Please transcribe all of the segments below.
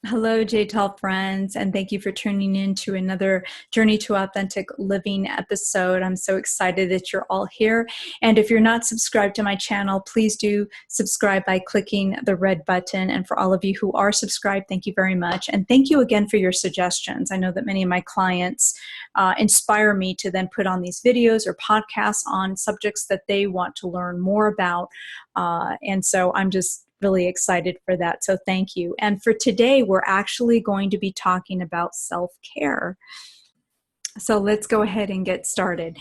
Hello, JTAL friends, and thank you for tuning in to another Journey to Authentic Living episode. I'm so excited that you're all here. And if you're not subscribed to my channel, please do subscribe by clicking the red button. And for all of you who are subscribed, thank you very much. And thank you again for your suggestions. I know that many of my clients inspire me to then put on these videos or podcasts on subjects that they want to learn more about. And so I'm just really excited for that. So thank you. And for today, we're actually going to be talking about self-care. So let's go ahead and get started.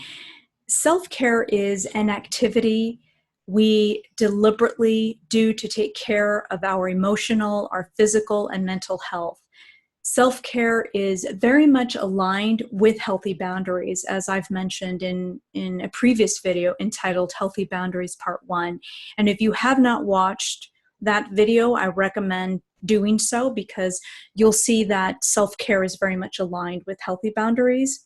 Self-care is an activity we deliberately do to take care of our emotional, our physical, and mental health. Self-care is very much aligned with healthy boundaries, as I've mentioned in a previous video entitled Healthy Boundaries Part 1. And if you have not watched that video, I recommend doing so because you'll see that self-care is very much aligned with healthy boundaries.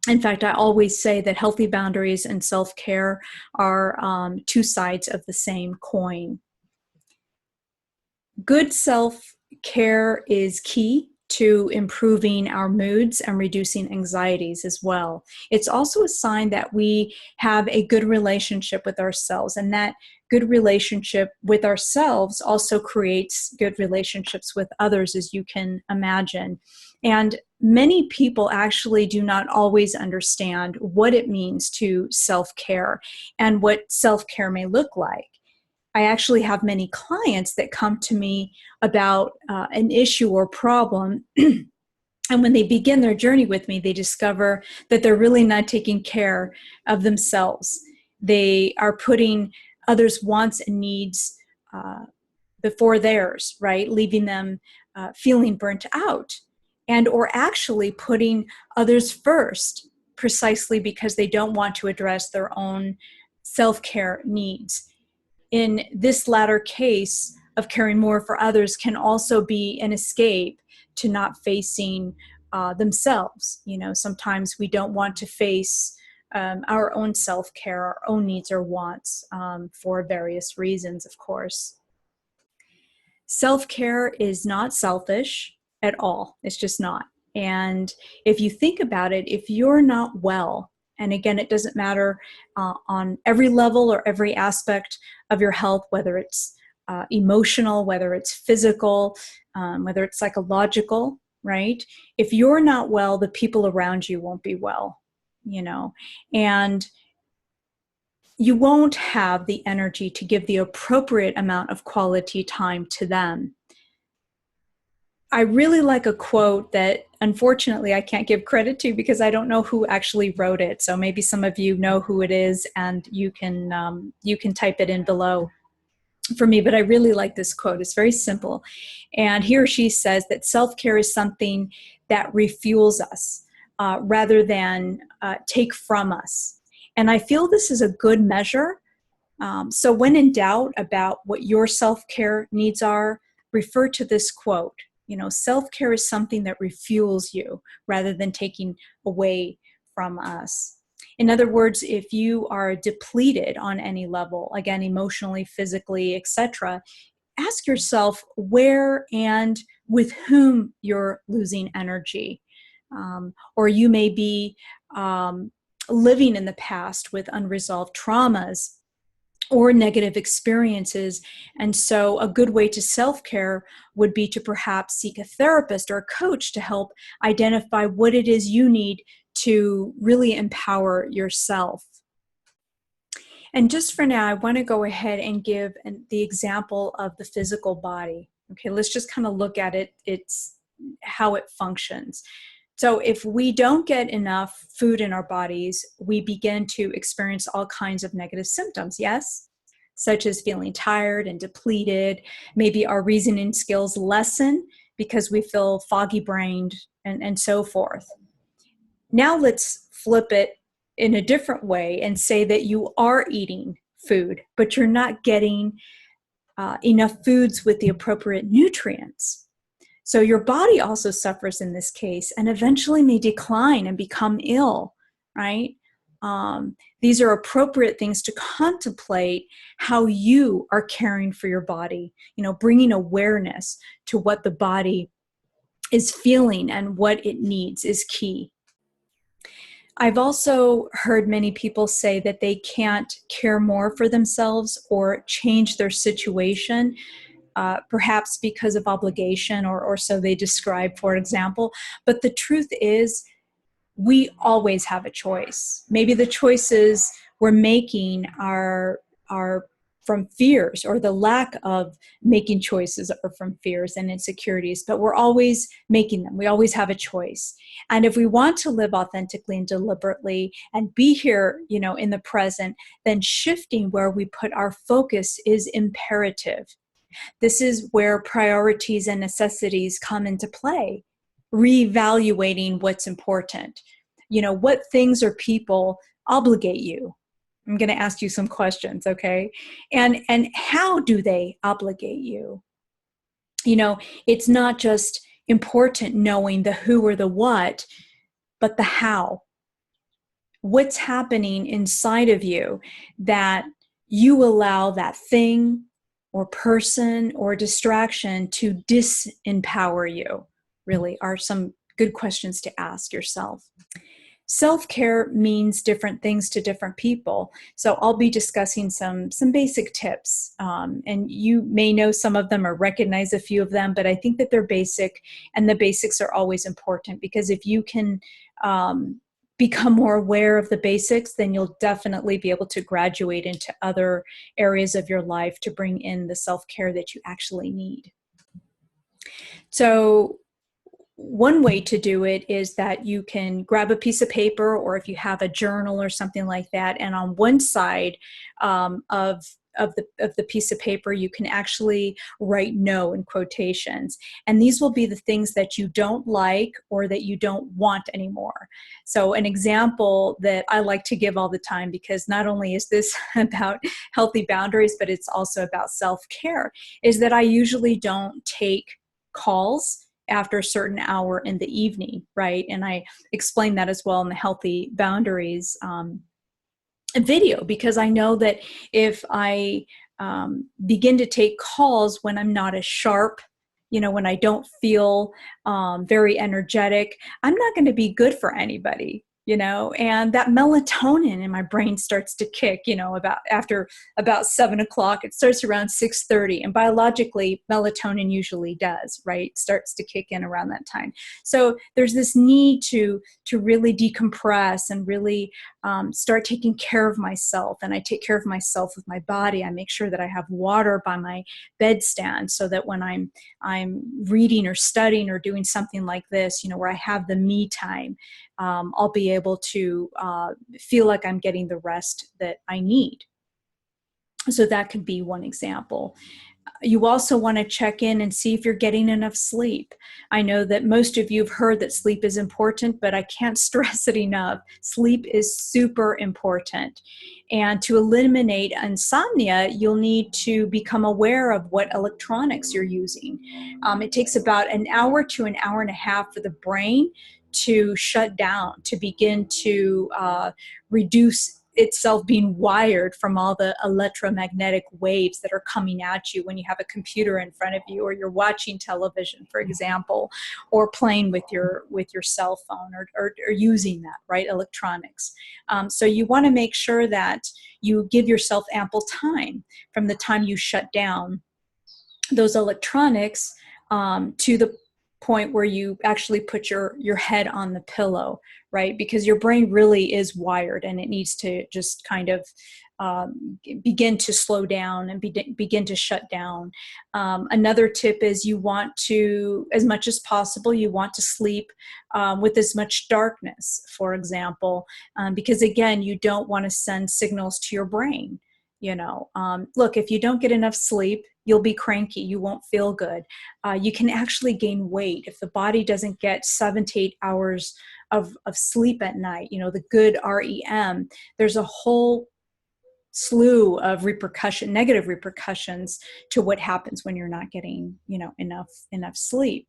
In fact, I always say that healthy boundaries and self-care are two sides of the same coin. Good self-care is key to improving our moods and reducing anxieties as well. It's also a sign that we have a good relationship with ourselves, and that good relationship with ourselves also creates good relationships with others, as you can imagine. And many people actually do not always understand what it means to self-care and what self-care may look like. I actually have many clients that come to me about an issue or problem. And when they begin their journey with me, they discover that they're really not taking care of themselves. They are putting others' wants and needs before theirs, right? Leaving them feeling burnt out, and or actually putting others first precisely because they don't want to address their own self-care needs. In this latter case of caring more for others can also be an escape to not facing themselves. You know, sometimes we don't want to face our own self-care, our own needs or wants for various reasons, of course. Self-care is not selfish at all. It's just not. And if you think about it, if you're not well, and again, it doesn't matter on every level or every aspect of your health, whether it's emotional, whether it's physical, whether it's psychological, right? If you're not well, the people around you won't be well, you know, and you won't have the energy to give the appropriate amount of quality time to them. I really like a quote that unfortunately I can't give credit to because I don't know who actually wrote it. So maybe some of you know who it is, and you can type it in below for me. But I really like this quote. It's very simple. And he or she says that self-care is something that refuels us rather than take from us. And I feel this is a good measure. So when in doubt about what your self-care needs are, refer to this quote. You know, self-care is something that refuels you rather than taking away from us. In other words, if you are depleted on any level, again, emotionally, physically, etc., ask yourself where and with whom you're losing energy. Or you may be living in the past with unresolved traumas or negative experiences. And so a good way to self-care would be to perhaps seek a therapist or a coach to help identify what it is you need to really empower yourself. And just for now, I want to go ahead and give the example of the physical body. Okay, let's just kind of look at it. It's how it functions. So if we don't get enough food in our bodies, we begin to experience all kinds of negative symptoms, yes? Such as feeling tired and depleted. Maybe our reasoning skills lessen because we feel foggy-brained and so forth. Now let's flip it in a different way and say that you are eating food, but you're not getting enough foods with the appropriate nutrients. So your body also suffers in this case and eventually may decline and become ill, right? These are appropriate things to contemplate how you are caring for your body, you know, bringing awareness to what the body is feeling and what it needs is key. I've also heard many people say that they can't care more for themselves or change their situation, perhaps because of obligation, or so they describe, for example. But the truth is, we always have a choice. Maybe the choices we're making are from fears, or the lack of making choices are from fears and insecurities, but we're always making them. We always have a choice. And if we want to live authentically and deliberately and be here, in the present, then shifting where we put our focus is imperative. This is where priorities and necessities come into play, reevaluating what's important. What things or people obligate you? I'm going to ask you some questions, okay? And how do they obligate you? It's not just important knowing the who or the what, but the how. What's happening inside of you that you allow that thing or person or distraction to disempower you, really are some good questions to ask yourself. Self-care means different things to different people. So I'll be discussing some basic tips, and you may know some of them or recognize a few of them, but I think that they're basic, and the basics are always important, because if you can become more aware of the basics, then you'll definitely be able to graduate into other areas of your life to bring in the self-care that you actually need. So one way to do it is that you can grab a piece of paper, or if you have a journal or something like that, and on one side of the piece of paper, you can actually write "no" in quotations. And these will be the things that you don't like or that you don't want anymore. So an example that I like to give all the time, because not only is this about healthy boundaries, but it's also about self-care, is that I usually don't take calls after a certain hour in the evening, right? And I explain that as well in the Healthy Boundaries video, because I know that if I begin to take calls when I'm not as sharp, when I don't feel very energetic, I'm not going to be good for anybody. And that melatonin in my brain starts to kick, about 7 o'clock. It starts around 6:30, and biologically, melatonin usually does, right? Starts to kick in around that time. So there's this need to really decompress and really start taking care of myself. And I take care of myself with my body. I make sure that I have water by my bedstand, so that when I'm reading or studying or doing something like this, where I have the me time, I'll be able to feel like I'm getting the rest that I need. So that could be one example. You also want to check in and see if you're getting enough sleep. I know that most of you have heard that sleep is important, but I can't stress it enough. Sleep is super important. And to eliminate insomnia, you'll need to become aware of what electronics you're using. It takes about an hour to an hour and a half for the brain to shut down, to begin to reduce itself being wired from all the electromagnetic waves that are coming at you when you have a computer in front of you, or you're watching television, for example, or playing with your cell phone, or using that, right, electronics. So you want to make sure that you give yourself ample time from the time you shut down those electronics to the point where you actually put your head on the pillow, right? Because your brain really is wired, and it needs to just kind of begin to slow down and begin to shut down. Another tip is you want to, as much as possible, you want to sleep with as much darkness, for example, because again, you don't want to send signals to your brain. Look, if you don't get enough sleep, you'll be cranky. You won't feel good. You can actually gain weight if the body doesn't get 7 to 8 hours of sleep at night. The good REM. There's a whole slew of negative repercussions to what happens when you're not getting, enough sleep.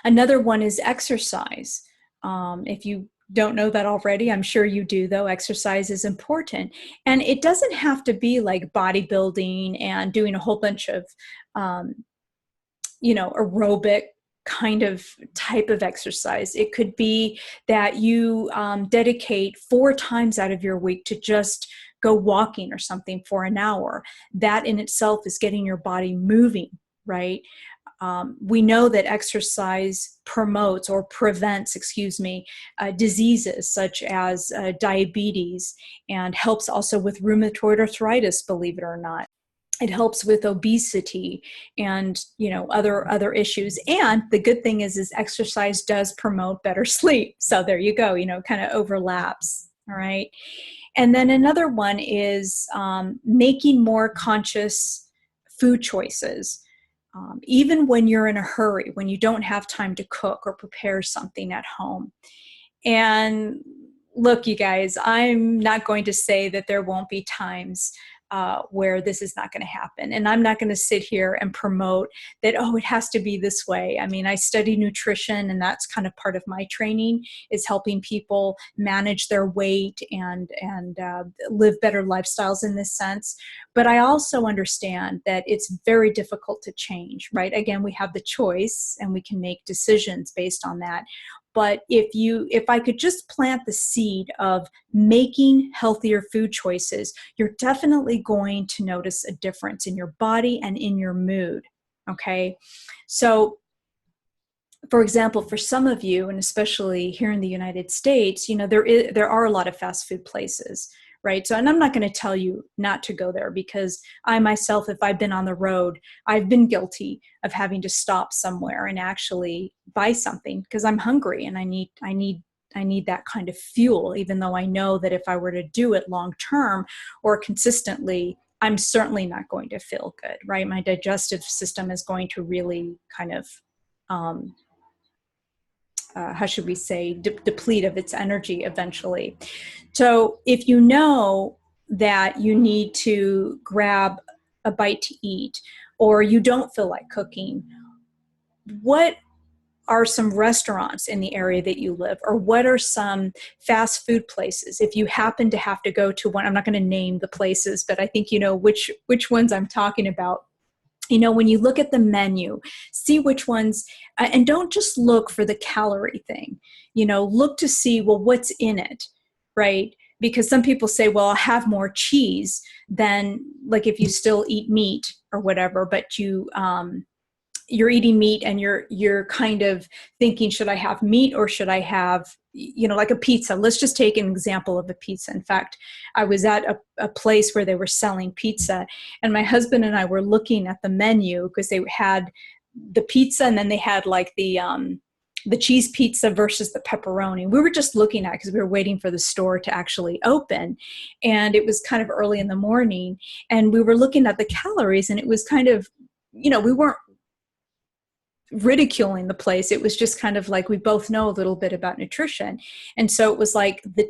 Another one is exercise. If you don't know that already, I'm sure you do, though. Exercise is important. And it doesn't have to be like bodybuilding and doing a whole bunch of, aerobic kind of type of exercise. It could be that you dedicate 4 times out of your week to just go walking or something for an hour. That in itself is getting your body moving, right? We know that exercise promotes or prevents, diseases such as diabetes, and helps also with rheumatoid arthritis, believe it or not. It helps with obesity and other issues. And the good thing is exercise does promote better sleep. So there you go, kind of overlaps. All right. And then another one is making more conscious food choices. Even when you're in a hurry, when you don't have time to cook or prepare something at home. And look, you guys, I'm not going to say that there won't be times where this is not going to happen. And I'm not going to sit here and promote that, oh, it has to be this way. I mean, I study nutrition, and that's kind of part of my training, is helping people manage their weight and live better lifestyles in this sense. But I also understand that it's very difficult to change, right? Again, we have the choice and we can make decisions based on that. But if I could just plant the seed of making healthier food choices, you're definitely going to notice a difference in your body and in your mood. Okay. So, for example, for some of you, and especially here in the United States, there are a lot of fast food places, right? So, and I'm not going to tell you not to go there, because I myself, if I've been on the road, I've been guilty of having to stop somewhere and actually buy something because I'm hungry and I need that kind of fuel, even though I know that if I were to do it long term or consistently, I'm certainly not going to feel good, right? My digestive system is going to really kind of how should we say, deplete of its energy eventually. So if you know that you need to grab a bite to eat, or you don't feel like cooking, what are some restaurants in the area that you live, or what are some fast food places? If you happen to have to go to one, I'm not going to name the places, but I think you know which ones I'm talking about. When you look at the menu, see which ones, and don't just look for the calorie thing, look to see, well, what's in it, right? Because some people say, well, I'll have more cheese than, like, if you still eat meat or whatever, but you're eating meat and you're kind of thinking, should I have meat or should I have, like a pizza? Let's just take an example of a pizza. In fact, I was at a place where they were selling pizza, and my husband and I were looking at the menu because they had the pizza, and then they had like the cheese pizza versus the pepperoni. We were just looking at it because we were waiting for the store to actually open, and it was kind of early in the morning, and we were looking at the calories, and it was kind of, we weren't ridiculing the place. It was just kind of like, we both know a little bit about nutrition. And so it was like the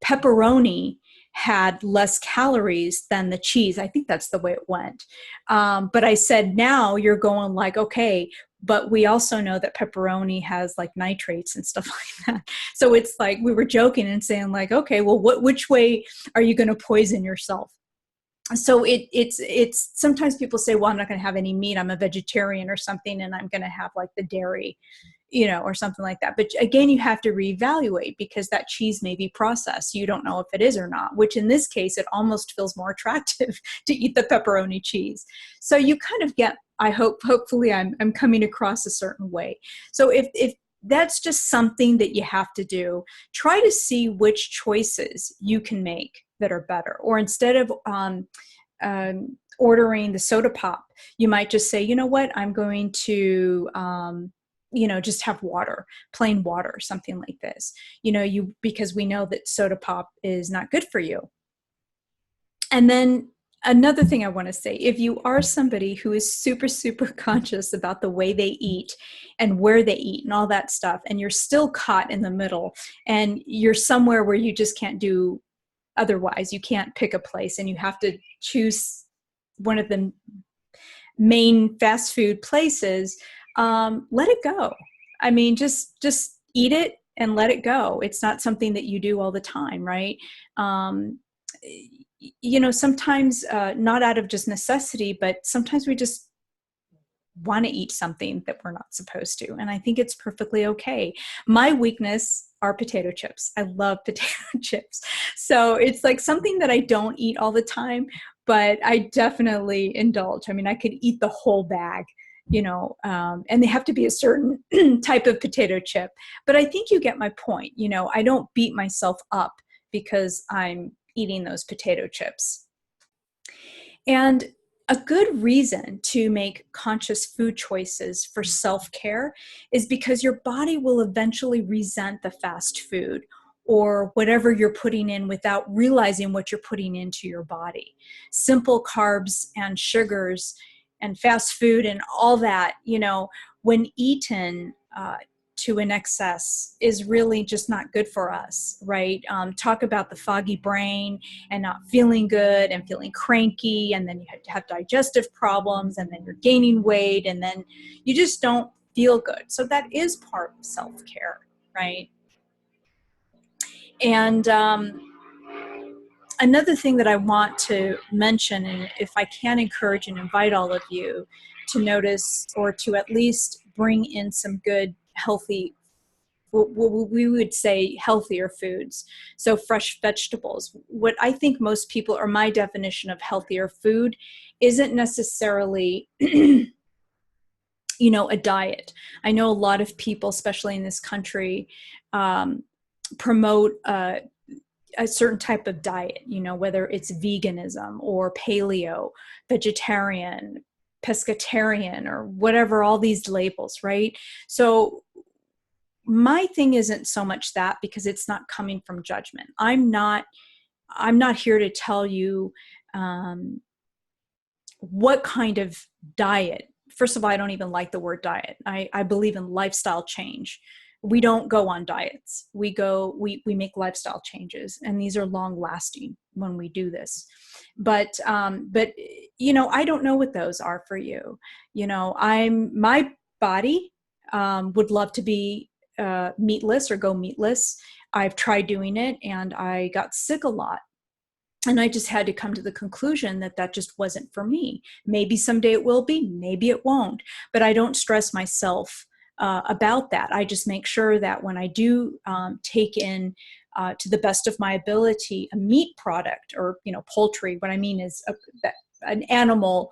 pepperoni had less calories than the cheese. I think that's the way it went. But I said, now you're going like, okay, but we also know that pepperoni has like nitrates and stuff like that. So it's like, we were joking and saying like, okay, well, which way are you going to poison yourself? So it's sometimes people say, well, I'm not going to have any meat, I'm a vegetarian or something, and I'm going to have like the dairy, or something like that. But again, you have to reevaluate, because that cheese may be processed. You don't know if it is or not, which in this case, it almost feels more attractive to eat the pepperoni cheese. So you kind of get, hopefully I'm coming across a certain way. So if that's just something that you have to do, try to see which choices you can make that are better. Or instead of ordering the soda pop, you might just say, you know what, I'm going to just have water, plain water, something like this, because we know that soda pop is not good for you. And then another thing I want to say, if you are somebody who is super, super conscious about the way they eat and where they eat and all that stuff, and you're still caught in the middle and you're somewhere where you just can't do otherwise, you can't pick a place and you have to choose one of the main fast food places, let it go. I mean, just eat it and let it go. It's not something that you do all the time, right? sometimes not out of just necessity, but sometimes we just want to eat something that we're not supposed to. And I think it's perfectly okay. My weakness are potato chips. I love potato chips. So it's like something that I don't eat all the time, but I definitely indulge. I mean, I could eat the whole bag, and they have to be a certain type of potato chip. But I think you get my point. I don't beat myself up because I'm eating those potato chips. And a good reason to make conscious food choices for self-care is because your body will eventually resent the fast food or whatever you're putting in without realizing what you're putting into your body. Simple carbs and sugars and fast food and all that, when eaten to an excess is really just not good for us, right? Talk about the foggy brain and not feeling good and feeling cranky, and then you have digestive problems, and then you're gaining weight, and then you just don't feel good. So that is part of self-care, right? And another thing that I want to mention, and if I can encourage and invite all of you to notice or to at least bring in some good, healthy, what we would say healthier foods. So fresh vegetables. What I think most people, or my definition of healthier food, isn't necessarily a diet. I know a lot of people, especially in this country, promote a certain type of diet, whether it's veganism or paleo, vegetarian, pescatarian, or whatever, all these labels, right? So my thing isn't so much that, because it's not coming from judgment. I'm not here to tell you what kind of diet. First of all, I don't even like the word diet. I believe in lifestyle change. We don't go on diets. We make lifestyle changes, and these are long lasting when we do this. But I don't know what those are for you. My body would love to be meatless or go meatless. I've tried doing it and I got sick a lot. And I just had to come to the conclusion that that just wasn't for me. Maybe someday it will be, maybe it won't. But I don't stress myself about that. I just make sure that when I do take in, to the best of my ability, a meat product or poultry, what I mean is an animal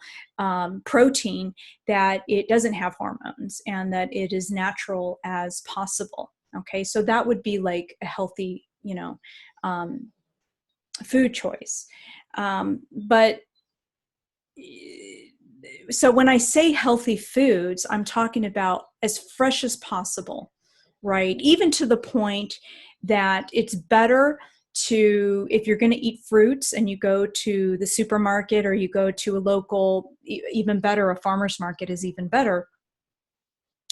protein, that it doesn't have hormones and that it is natural as possible. Okay, so that would be like a healthy, food choice. But so when I say healthy foods, I'm talking about as fresh as possible, right? Even to the point that it's better to, if you're going to eat fruits and you go to the supermarket or you go to a local, even better, a farmer's market is even better.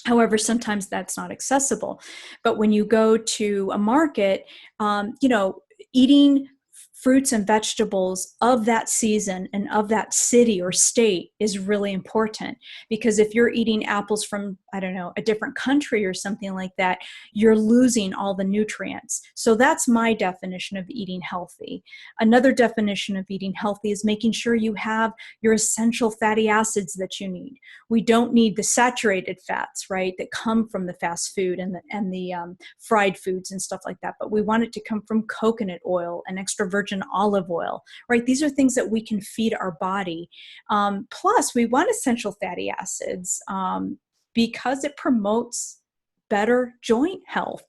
However, sometimes that's not accessible. But when you go to a market, eating fruits and vegetables of that season and of that city or state is really important, because if you're eating apples from, I don't know, a different country or something like that, you're losing all the nutrients. So that's my definition of eating healthy. Another definition of eating healthy is making sure you have your essential fatty acids that you need. We don't need the saturated fats, right, that come from the fast food and the fried foods and stuff like that, but we want it to come from coconut oil and extra virgin olive oil, right? These are things that we can feed our body. Plus, we want essential fatty acids because it promotes better joint health,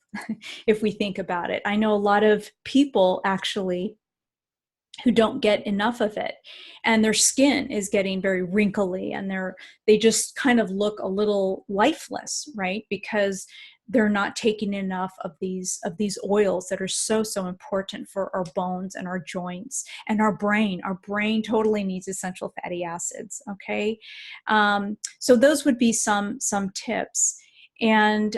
if we think about it. I know a lot of people actually who don't get enough of it, and their skin is getting very wrinkly, and they just kind of look a little lifeless, right? Because they're not taking enough of these oils that are so important for our bones and our joints and our brain. Our brain totally needs essential fatty acids. Okay, so those would be some tips. And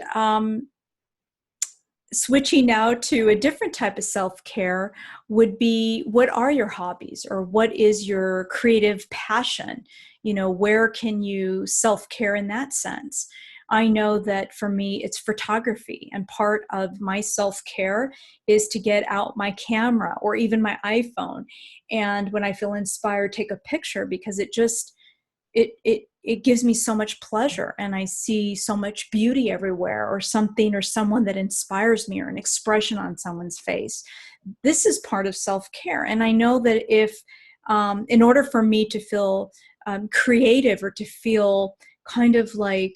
switching now to a different type of self-care would be, what are your hobbies, or what is your creative passion? Where can you self-care in that sense? I know that for me, it's photography. And part of my self-care is to get out my camera or even my iPhone. And when I feel inspired, take a picture, because it gives me so much pleasure, and I see so much beauty everywhere, or something or someone that inspires me, or an expression on someone's face. This is part of self-care. And I know that if in order for me to feel creative, or to feel kind of like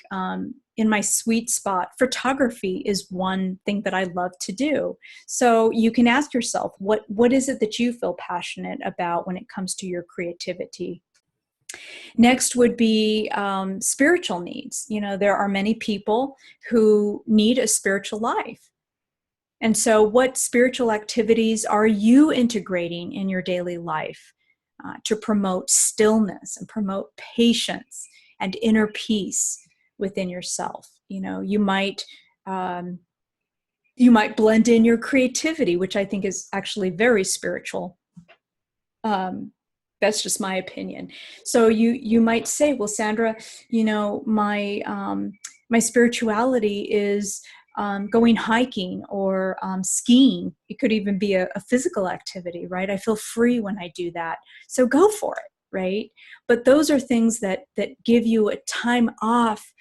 in my sweet spot, photography is one thing that I love to do. So you can ask yourself, what is it that you feel passionate about when it comes to your creativity? Next would be spiritual needs. You know, there are many people who need a spiritual life. And so what spiritual activities are you integrating in your daily life to promote stillness and promote patience and inner peace within yourself? You know, you might blend in your creativity, which I think is actually very spiritual. That's just my opinion. So you might say, well, Sandra, you know, my spirituality is going hiking, or skiing. It could even be a physical activity, right? I feel free when I do that. So go for it, right? But those are things that give you a time off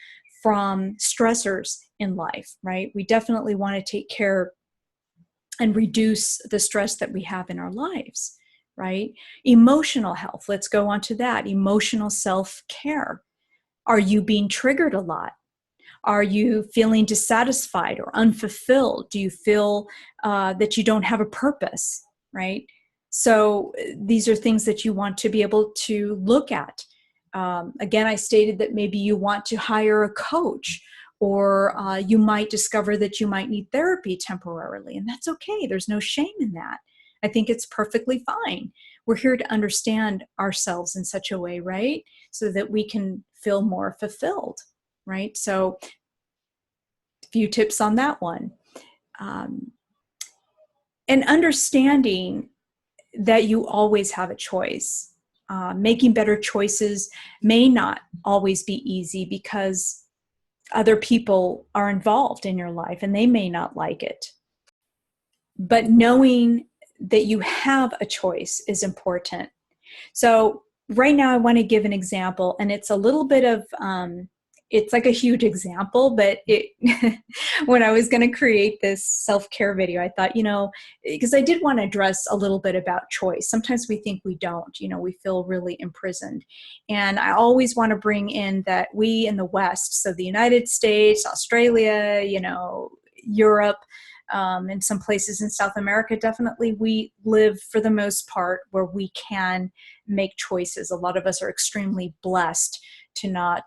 from stressors in life, right? We definitely want to take care and reduce the stress that we have in our lives, right? Emotional health, let's go on to that. Emotional self-care. Are you being triggered a lot? Are you feeling dissatisfied or unfulfilled? Do you feel that you don't have a purpose, right? So these are things that you want to be able to look at. Again, I stated that maybe you want to hire a coach, or you might discover that you might need therapy temporarily, and that's okay. There's no shame in that. I think it's perfectly fine. We're here to understand ourselves in such a way, right? So that we can feel more fulfilled, right? So a few tips on that one. And understanding that you always have a choice. Making better choices may not always be easy, because other people are involved in your life and they may not like it. But knowing that you have a choice is important. So right now I want to give an example, and it's a little bit of, it's like a huge example, but when I was going to create this self-care video, I thought, you know, because I did want to address a little bit about choice. Sometimes we think we don't, you know, we feel really imprisoned. And I always want to bring in that we in the West, so the United States, Australia, you know, Europe, and some places in South America, definitely we live for the most part where we can make choices. A lot of us are extremely blessed to not,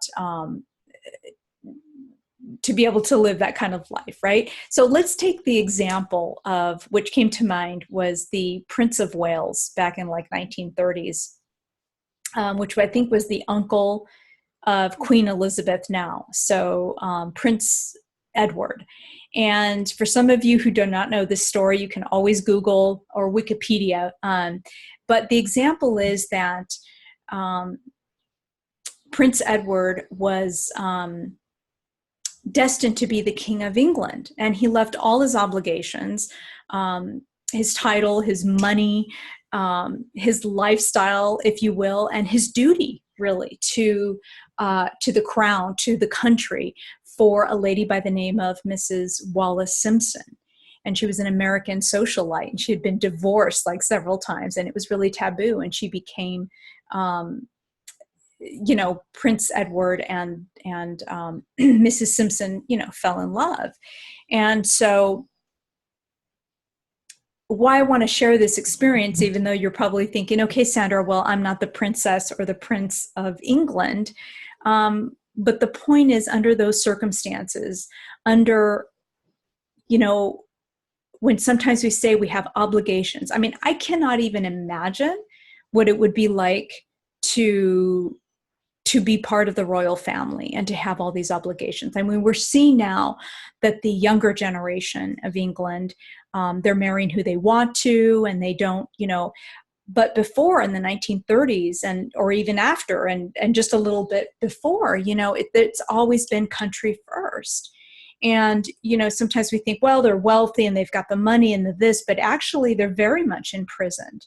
to be able to live that kind of life, right? So let's take the example of, which came to mind, was the Prince of Wales back in like 1930s, which I think was the uncle of Queen Elizabeth now. So Prince Edward. And for some of you who do not know this story, you can always Google or Wikipedia. But the example is that Prince Edward was destined to be the King of England. And he left all his obligations, his title, his money, his lifestyle, if you will, and his duty really to the crown, to the country, for a lady by the name of Mrs. Wallace Simpson. And she was an American socialite, and she had been divorced like several times, and it was really taboo. And she became, you know, Prince Edward and Mrs. Simpson, you know, fell in love. And so why I want to share this experience, even though you're probably thinking, okay, Sandra, well, I'm not the princess or the Prince of England. But the point is, under those circumstances, under, you know, when sometimes we say we have obligations, I mean, I cannot even imagine what it would be like to be part of the royal family and to have all these obligations. I mean, we're seeing now that the younger generation of England, they're marrying who they want to, and they don't, you know, But before, in the 1930s, and or even after, and just a little bit before, it's always been country first. And sometimes we think, well, they're wealthy and they've got the money and the this, but actually they're very much imprisoned.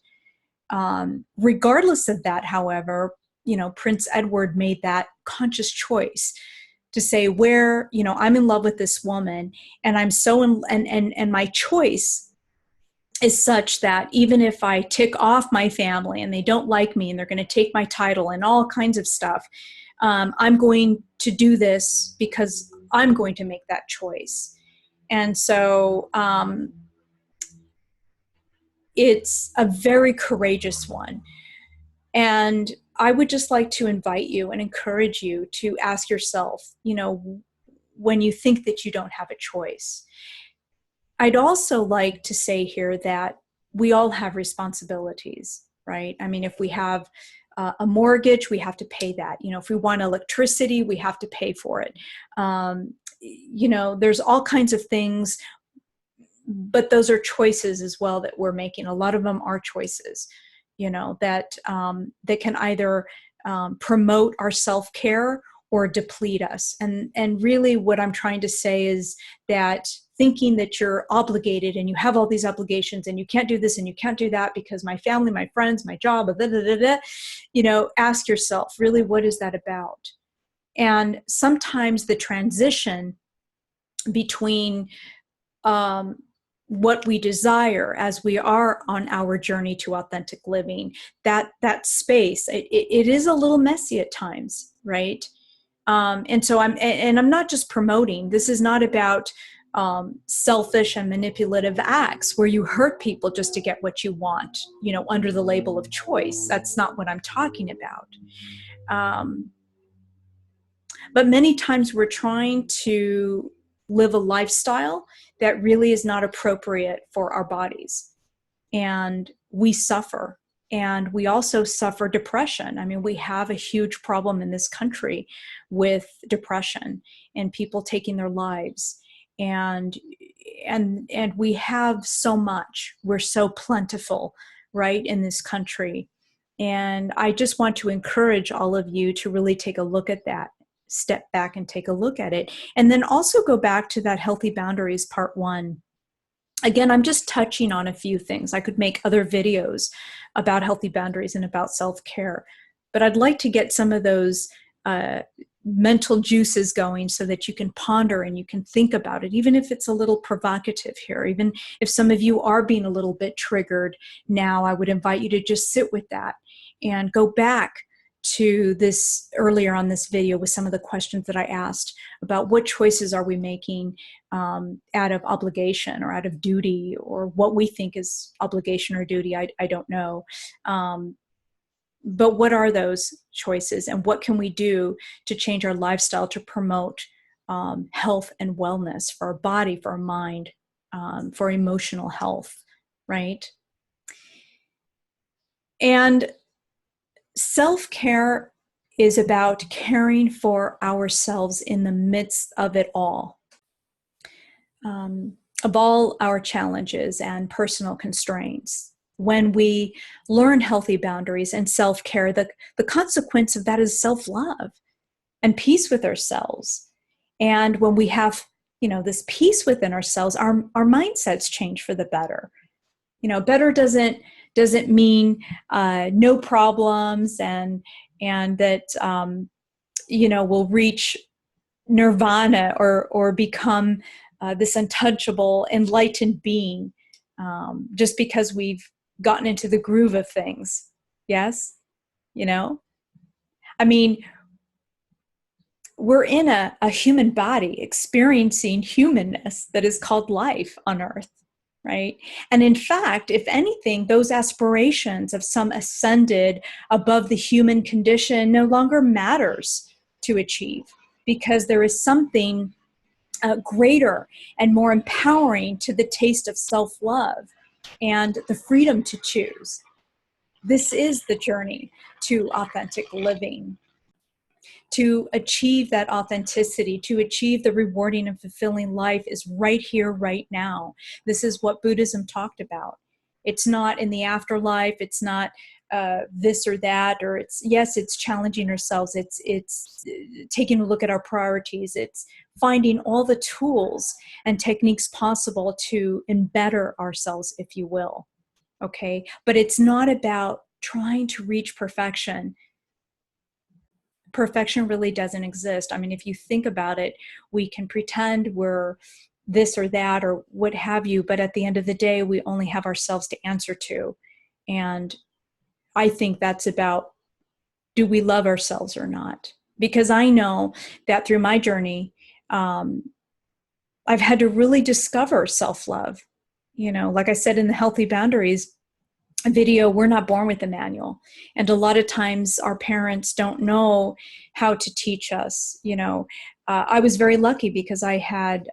Regardless of that, however, Prince Edward made that conscious choice to say, where I'm in love with this woman, and I'm so and my choice is such that even if I tick off my family and they don't like me and they're going to take my title and all kinds of stuff, I'm going to do this because I'm going to make that choice. And so it's a very courageous one. And I would just like to invite you and encourage you to ask yourself, when you think that you don't have a choice. I'd also like to say here that we all have responsibilities, right? I mean, if we have a mortgage, we have to pay that. If we want electricity, we have to pay for it. There's all kinds of things, but those are choices as well that we're making. A lot of them are choices, that can either promote our self-care or deplete us. And really what I'm trying to say is that thinking that you're obligated and you have all these obligations and you can't do this and you can't do that because my family, my friends, my job, blah, blah, blah, blah, ask yourself, really, what is that about? And sometimes the transition between what we desire as we are on our journey to authentic living, that space, it is a little messy at times, right? And so I'm not just promoting. This is not about selfish and manipulative acts where you hurt people just to get what you want, under the label of choice. That's not what I'm talking about. But many times we're trying to live a lifestyle that really is not appropriate for our bodies. And we suffer. And we also suffer depression. I mean, we have a huge problem in this country with depression and people taking their lives. And we have so much. We're so plentiful, right, in this country. And I just want to encourage all of you to really take a look at that, step back and take a look at it. And then also go back to that healthy boundaries part 1. Again, I'm just touching on a few things. I could make other videos about healthy boundaries and about self-care, but I'd like to get some of those mental juices going so that you can ponder and you can think about it, even if it's a little provocative here. Even if some of you are being a little bit triggered now, I would invite you to just sit with that and go back to this earlier on this video with some of the questions that I asked about what choices are we making out of obligation or out of duty, or what we think is obligation or duty. I don't know. But what are those choices, and what can we do to change our lifestyle to promote health and wellness for our body, for our mind, for emotional health, right? And self-care is about caring for ourselves in the midst of it all, of all our challenges and personal constraints. When we learn healthy boundaries and self-care, the consequence of that is self-love and peace with ourselves. And when we have, this peace within ourselves, our mindsets change for the better. Better doesn't mean no problems and that we'll reach nirvana or become this untouchable, enlightened being just because we've gotten into the groove of things. Yes, I mean, we're in a human body experiencing humanness that is called life on earth. Right? And in fact, if anything, those aspirations of some ascended above the human condition no longer matters to achieve, because there is something greater and more empowering to the taste of self-love and the freedom to choose. This is the journey to authentic living. To achieve that authenticity, to achieve the rewarding and fulfilling life is right here, right now. This is what Buddhism talked about. It's not in the afterlife. It's not this or that, or it's challenging ourselves. It's taking a look at our priorities. It's finding all the tools and techniques possible to better ourselves, if you will. Okay. But it's not about trying to reach perfection. Perfection really doesn't exist. I mean, if you think about it, we can pretend we're this or that or what have you, but at the end of the day, we only have ourselves to answer to. And I think that's about, do we love ourselves or not? Because I know that through my journey, I've had to really discover self-love. You know, like I said in the Healthy Boundaries video, we're not born with a manual. And a lot of times our parents don't know how to teach us. You know, I was very lucky because I had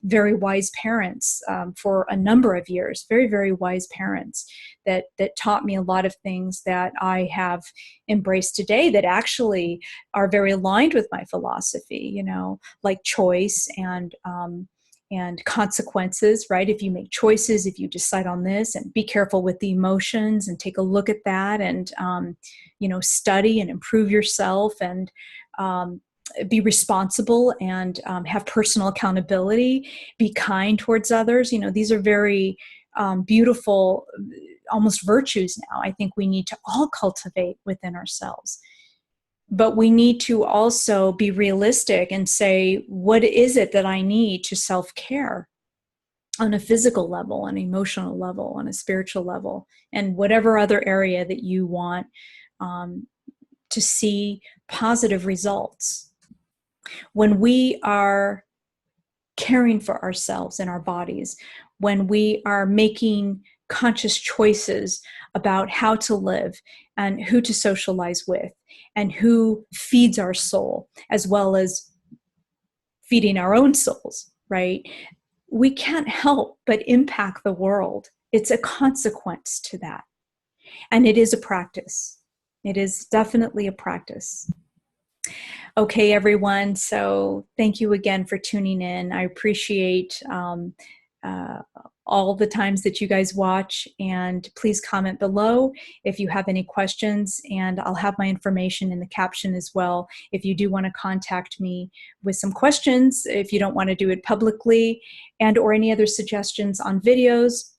very wise parents for a number of years, very, very wise parents that taught me a lot of things that I have embraced today that actually are very aligned with my philosophy, you know, like choice and consequences, right? If you make choices, if you decide on this, and be careful with the emotions and take a look at that, and, you know, study and improve yourself, and be responsible, and have personal accountability, be kind towards others. You know, these are very beautiful, almost virtues now. I think we need to all cultivate within ourselves. But we need to also be realistic and say, what is it that I need to self-care on a physical level, on an emotional level, on a spiritual level, and whatever other area that you want to see positive results. When we are caring for ourselves and our bodies, when we are making conscious choices about how to live and who to socialize with and who feeds our soul, as well as feeding our own souls, right? We can't help but impact the world. It's a consequence to that. And it is a practice. It is definitely a practice. Okay, everyone. So thank you again for tuning in. I appreciate all the times that you guys watch, and please comment below if you have any questions, and I'll have my information in the caption as well if you do want to contact me with some questions, if you don't want to do it publicly, and or any other suggestions on videos,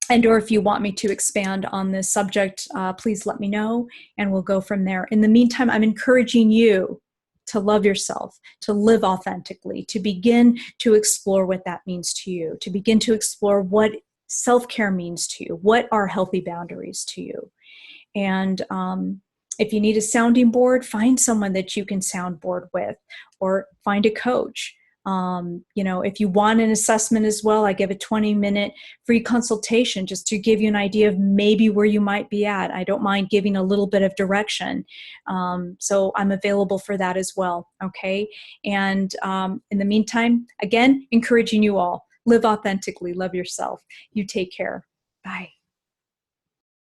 and or if you want me to expand on this subject, please let me know and we'll go from there. In the meantime, I'm encouraging you to love yourself, to live authentically, to begin to explore what that means to you, to begin to explore what self-care means to you, what are healthy boundaries to you. And if you need a sounding board, find someone that you can soundboard with, or find a coach. You know, if you want an assessment as well, I give a 20-minute free consultation just to give you an idea of maybe where you might be at. I don't mind giving a little bit of direction. So I'm available for that as well. Okay. And in the meantime, again, encouraging you all, live authentically, love yourself. You take care. Bye.